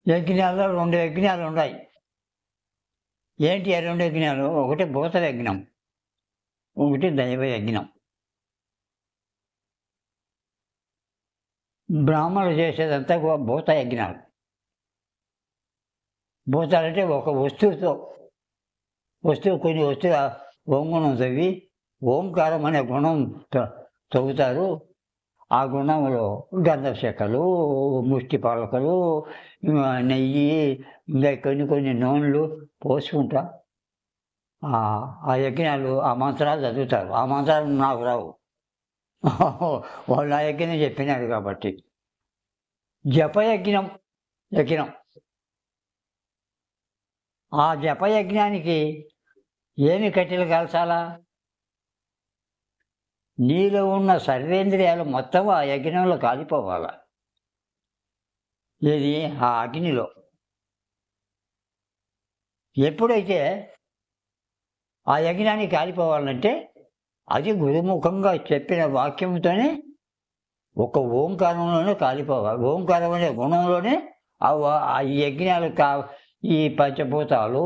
యజ్ఞాల్లో 2 యజ్ఞాలు ఉన్నాయి. ఏంటి ఆ 2 యజ్ఞాలు? ఒకటి భూత యజ్ఞం, ఒకటి దైవ యజ్ఞం. బ్రాహ్మణులు చేసేదంతా భూత యజ్ఞాలు. భూతాలంటే ఒక కొన్ని వస్తువు ఓంగుణం తవ్వి ఓంకారం అనే గుణం తవ్వుతారు. ఆ గుణంలో గంధపు చెక్కలు, ముష్టి పలకలు, నెయ్యి, ఇంకా కొన్ని నూనెలు పోసుకుంటా ఆ యజ్ఞాలు, ఆ మంత్రాలు చదువుతారు. ఆ మంత్రాలు నాకు రావు. వాళ్ళు ఆ యజ్ఞం చెప్పినారు కాబట్టి. జపయజ్ఞం యజ్ఞం. ఆ జపయజ్ఞానికి ఏమి కట్టెలు కాల్చాలా? నీలో ఉన్న సర్వేంద్రియాలు మొత్తం ఆ యజ్ఞంలో కాలిపోవాల. ఏది? ఆ అగ్నిలో. ఎప్పుడైతే ఆ యజ్ఞానికి కాలిపోవాలంటే అది గురుముఖంగా చెప్పిన వాక్యంతోనే ఒక ఓంకారంలోనే కాలిపోవాలి. ఓంకారం అనే గుణంలోనే ఆ యజ్ఞాలు ఈ పంచభూతాలు,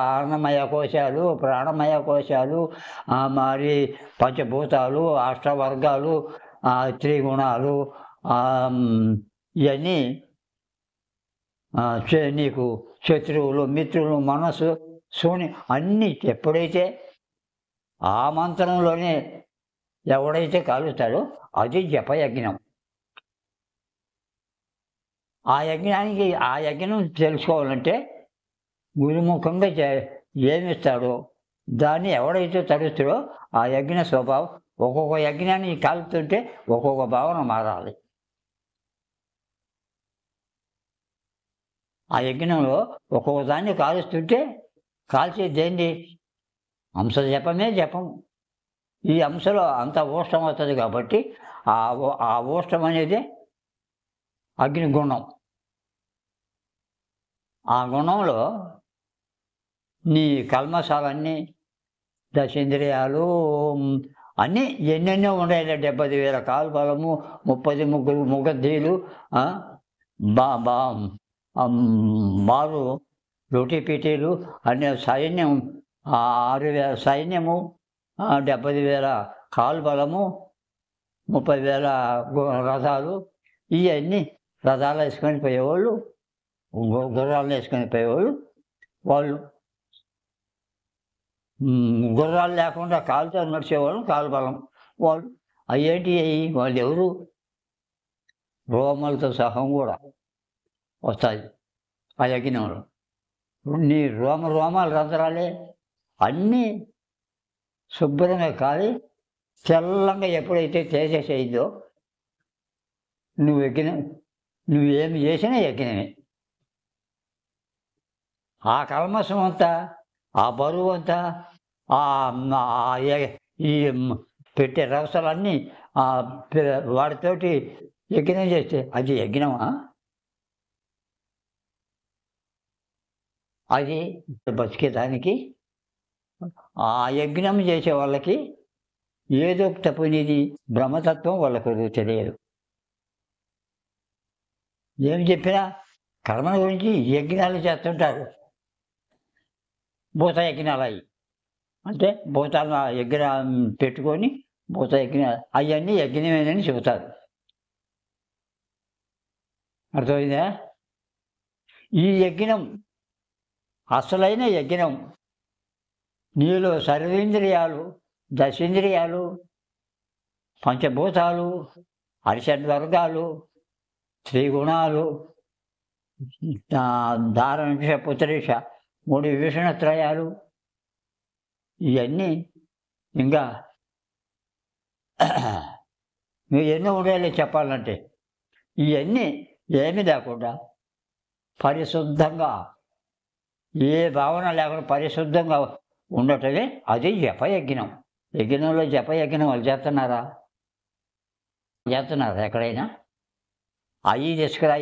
అన్నమయ కోశాలు, ప్రాణమయ కోశాలు, మరి పంచభూతాలు, అష్టవర్గాలు, త్రిగుణాలు, ఇవన్నీ నీకు శత్రువులు, మిత్రులు, మనసు, శూన్యం అన్నీ ఎప్పుడైతే ఆ మంత్రంలోనే ఎవడైతే కాలుస్తాడో అది జపయజ్ఞం. ఆ యజ్ఞం తెలుసుకోవాలంటే గురుముఖంగా ఏమిస్తాడో దాన్ని ఎవడైతే తడుస్తాడో ఆ యజ్ఞ స్వభావం, ఒక్కొక్క యజ్ఞాన్ని కాలుతుంటే ఒక్కొక్క భావన మారాలి. ఆ యజ్ఞంలో ఒక్కొక్క దాన్ని కాలుస్తుంటే కాల్చే దేన్ని? అంశ జపమే జపం. ఈ అంశలో అంత ఓష్టం అవుతుంది కాబట్టి ఆ ఓష్టం అనేది అగ్నిగుణం. ఆ గుణంలో నీ కల్మషాలన్నీ, దశేంద్రియాలు అన్నీ ఎన్నెన్నో ఉన్నాయి. 70,000 కాలు బలము, 30 ముగద్ధీలు, మారు రోటీపీటీలు అనే సైన్యం, 6,000 సైన్యము, 70,000 కాలు బలము, 30,000 రథాలు. ఇవన్నీ రథాలు వేసుకొని పోయేవాళ్ళు, గుర్రాలను వేసుకొని పోయేవాళ్ళు. వాళ్ళు గుర్రాలు లేకుండా కాలుతో నడిచేవాళ్ళు, కాలు బలం వాళ్ళు. అయ్యేంటి వాళ్ళు ఎవరు? రోమలతో సహం కూడా వస్తాయి ఆ యజ్ఞంలో. నీ రోమాలు రంధ్రాలే అన్నీ శుభ్రంగా కాలి తెల్లంగా ఎప్పుడైతే తేజేసేయిందో నువ్వేమి చేసినా యజ్ఞమే. ఆ కల్మషం అంతా, ఆ బరువు అంతా, ఈ పెట్టే రవసలన్నీ వాటితోటి యజ్ఞం చేస్తే అది యజ్ఞమా? అది బతికేదానికి ఆ యజ్ఞం చేసే వాళ్ళకి ఏదో తప్పనిది బ్రహ్మతత్వం వాళ్ళకు తెలియదు. ఏమి చెప్పినా కర్మ గురించి యజ్ఞాలు చేస్తుంటారు. భూత యజ్ఞాలు అవి అంటే భూతాలను యజ్ఞం పెట్టుకొని భూత యజ్ఞాలు అవన్నీ యజ్ఞమేనని చెబుతారు. అర్థమైందా? ఈ యజ్ఞం అసలైన యజ్ఞం నీలో సర్వేంద్రియాలు, దశేంద్రియాలు, పంచభూతాలు, అరిషడ్వర్గాలు, త్రిగుణాలు, దారణిష, పుత్రేష, 3 విభీషణత్రయాలు, ఇవన్నీ ఇంకా నువ్వు ఎన్నో ఉండాలి చెప్పాలంటే. ఇవన్నీ ఏమి లేకుండా పరిశుద్ధంగా, ఏ భావన లేకుండా పరిశుద్ధంగా ఉండటమే అది జపయజ్ఞం. యజ్ఞంలో జపయజ్ఞం వాళ్ళు చేస్తున్నారా ఎక్కడైనా? అవి తీసుకురా,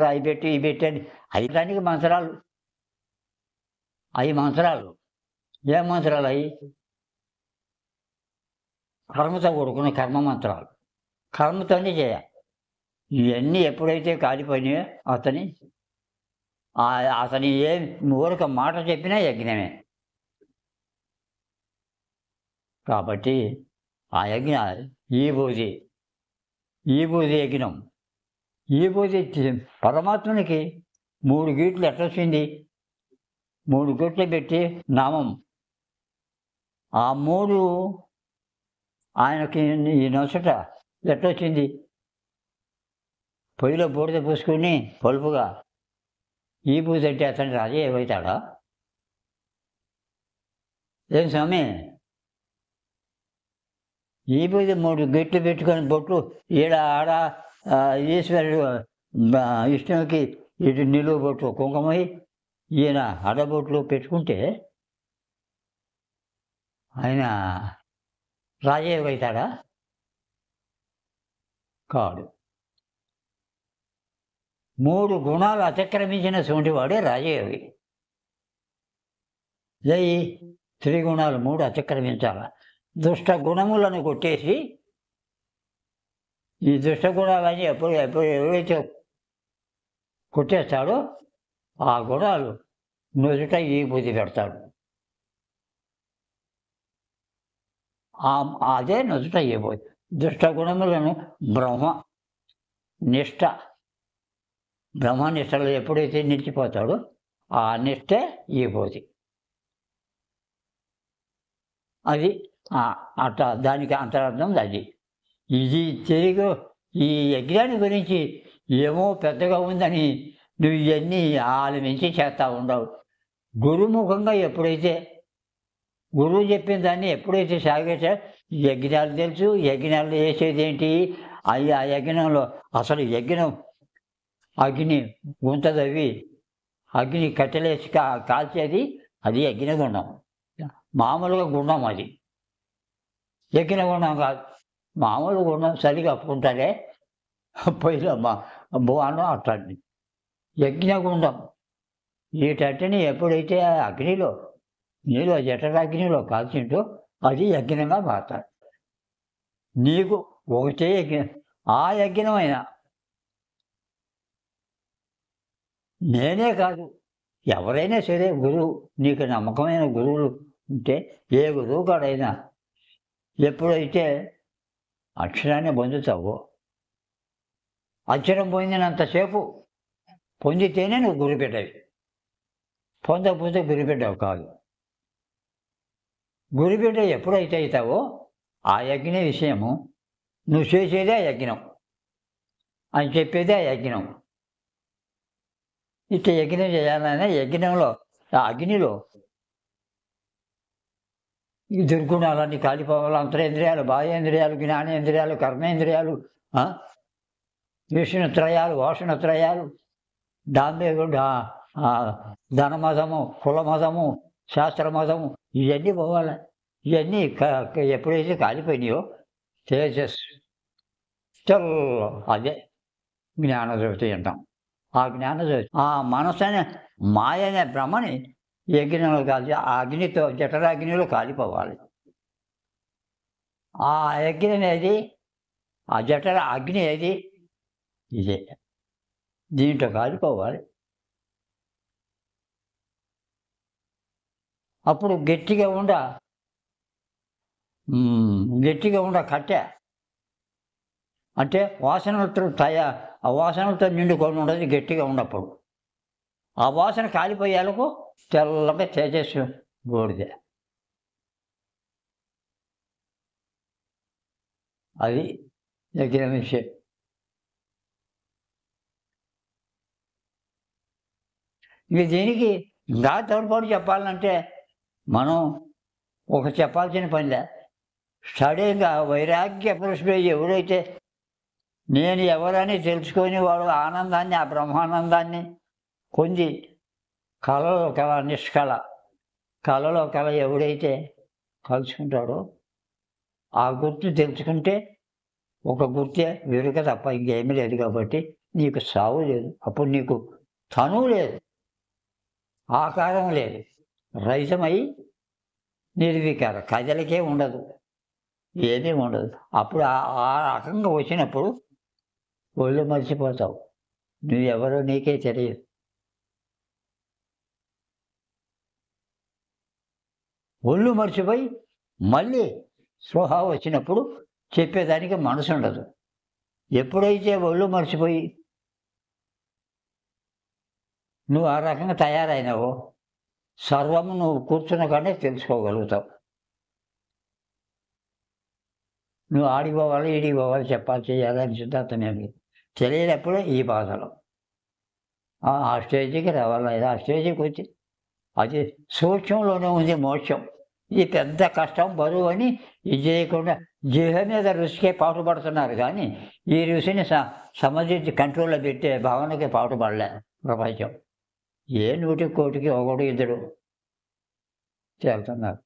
అవి పెట్టి, ఇవి పెట్టండి. అవి దానికి మంత్రాలు. అవి మంత్రాలు. ఏం మంత్రాలు అవి? కర్మతో కూడుకున్న కర్మ మంత్రాలు. కర్మతోనే చేయాలి. ఇవన్నీ ఎప్పుడైతే కాలిపోయినాయో అతని అతని ఏం ఊరక మాట చెప్పినా యజ్ఞమే. కాబట్టి ఆ యజ్ఞ ఈబూది, ఈబూది యజ్ఞం. ఈబూది పరమాత్మునికి 3 గీట్లు ఎట్టొచ్చింది? 3 గీట్లు పెట్టి నామం. ఆ 3 ఆయనకి ఈ నొసట ఎట్టొచ్చింది? పొయ్యిలో బూడిద పూసుకొని పలుపుగా ఈబూది అంటే అతను రాజే ఏమవుతాడా? ఏం స్వామి? ఈబూది 3 గెట్లు పెట్టుకొని బొట్లు ఈడ ఆడ ఈశ్వరుడు విష్ణువుకి ఇటు నిలువు బొట్లు కుంకుమై ఈయన అడబొట్లు పెట్టుకుంటే ఆయన రాజయోగి అవుతాడా? కాడు. 3 గుణాలు అతిక్రమించిన వాడే రాజయోగి. జై త్రిగుణాలు 3 అతిక్రమించాల. దుష్ట గుణములను కొట్టేసి ఈ దుష్ట గుణాలన్నీ ఎవరైతే కొట్టేస్తాడో ఆ గుణాలు నుదుట ఈబూది పెడతాడు. అదే నుదుట ఈబూది. దుష్ట గుణములను బ్రహ్మనిష్టలో ఎప్పుడైతే నిలిచిపోతాడో ఆ నిష్టే ఈబూది. అది అట్లా దానికి అంతరార్థం అది. ఇది తిరిగి ఈ యజ్ఞాన్ని గురించి ఏమో పెద్దగా ఉందని నువ్వు ఇవన్నీ ఆలమించి చేస్తూ ఉండవు. గురుముఖంగా ఎప్పుడైతే గురువు చెప్పిన దాన్ని ఎప్పుడైతే సాగేసా యజ్ఞాలు తెలుసు. యజ్ఞాలు వేసేది ఏంటి? ఆ యజ్ఞంలో అసలు యజ్ఞం అగ్ని గుంతదవి అగ్ని కట్టెలేసి కాల్చేది అది యజ్ఞగుండం. మామూలుగా గుండం అది యజ్ఞగుండం కాదు. మామూలు గుండం చలి కప్పుకుంటారే పొయ్యిలో బాను అట్లాంటి యజ్ఞగుండం. వీటట్టిని ఎప్పుడైతే అగ్నిలో నీలో జఠరాగ్నిలో కాల్చింటో అది యజ్ఞంగా మారుతాడు. నీకు ఒకటే యజ్ఞం. ఆ యజ్ఞమైనా నేనే కాదు ఎవరైనా సరే గురువు నీకు నమ్మకమైన గురువులు ఉంటే ఏ గురువు కాడైనా ఎప్పుడైతే అక్షరాన్ని పొందుతావో అక్షరం పొందినంతసేపు పొందితేనే నువ్వు గురిపెట్టవి. పొందకపోతే గురిపెట్టావు కాదు. గురిపెట్ట ఎప్పుడైతే అవుతావో ఆ యజ్ఞ విషయము నువ్వు చేసేదే యజ్ఞం అని చెప్పేదే యజ్ఞం. ఇట్లా యజ్ఞం చేయాలనే యజ్ఞంలో ఆ అగ్నిలో ఈ దుర్గుణాలన్నీ కాలిపోవాలి. అంతరేంద్రియాలు, బాహ్యేంద్రియాలు, జ్ఞానేంద్రియాలు, కర్మేంద్రియాలు, విష్ణుత్రయాలు, వాసనత్రయాలు, ధనమదము, కులమదము, శాస్త్రమదము ఇవన్నీ పోవాలి. ఇవన్నీ ఎప్పుడైతే కాలిపోయినాయో తేజస్సు చల్ల అదే జ్ఞానజ్యోతి అంటాం. ఆ జ్ఞానజ్యోతి ఆ మనసు అనే మాయ అనే బ్రహ్మని యజ్ఞంలో కాల్చి ఆ అగ్నితో జఠరాగ్నిలో కాలిపోవాలి. ఆ యజ్ఞం ఏది? ఆ జఠర అగ్ని ఏది? ఇదే. దీంట్లో కాలిపోవాలి. అప్పుడు గట్టిగా ఉండ కట్టె అంటే వాసనలతో ఆ వాసనలతో నిండుకొని ఉండదు. గట్టిగా ఉన్నప్పుడు ఆ వాసన కాలిపోయేలకు తెల్లగా తేజస్సు బూడిద. అది యజ్ఞ విషయం. ఇక దీనికి ఇంకా తోడ్పాటు చెప్పాలంటే మనం ఒక చెప్పాల్సిన పనిలే. సడన్గా వైరాగ్య పురుషుడు ఎవరైతే నేను ఎవరని తెలుసుకొని వాడు ఆనందాన్ని ఆ బ్రహ్మానందాన్ని పొంది కళలో కళ నిష్కళ కళలో కళ ఎవడైతే కలుసుకుంటాడో ఆ గుర్తు తెలుసుకుంటే ఒక గుర్తే వెనుక తప్ప ఇంకేమీ లేదు. కాబట్టి నీకు సావు లేదు. అప్పుడు నీకు తనువు లేదు, ఆకారం లేదు, రహితమై నిర్వికార కదలికే ఉండదు, ఏమీ ఉండదు. అప్పుడు ఆ రకంగా వచ్చినప్పుడు ఒళ్ళు మర్చిపోతావు. నువ్వెవరో నీకే తెలియదు. ఒళ్ళు మర్చిపోయి మళ్ళీ స్పృహ వచ్చినప్పుడు చెప్పేదానికి మనసు ఉండదు. ఎప్పుడైతే ఒళ్ళు మర్చిపోయి నువ్వు ఆ రకంగా తయారైనావో సర్వము నువ్వు కూర్చున్న కాడే తెలుసుకోగలుగుతావు. నువ్వు ఆడికి పోవాలి, ఈడికి పోవాలి, చెప్పాలి, చేయాలి అని సిద్ధాంతం ఏం లేదు. తెలియనప్పుడే ఈ బాధలు. ఆ స్టేజ్కి రావాలి. ఆ స్టేజ్కి వచ్చి అది సూక్ష్మంలోనే ఉంది మోక్షం. ఇది పెద్ద కష్టం, బరువు అని ఇది చేయకుండా జిహ మీద రుచికే పాటుపడుతున్నారు కానీ ఈ రుచిని సమర్థించి కంట్రోల్లో పెట్టే భావనకి పాటుపడలే ప్రపంచం. ఏ 100 కోటికి ఒకడు ఇద్దరు చేరుతున్నారు.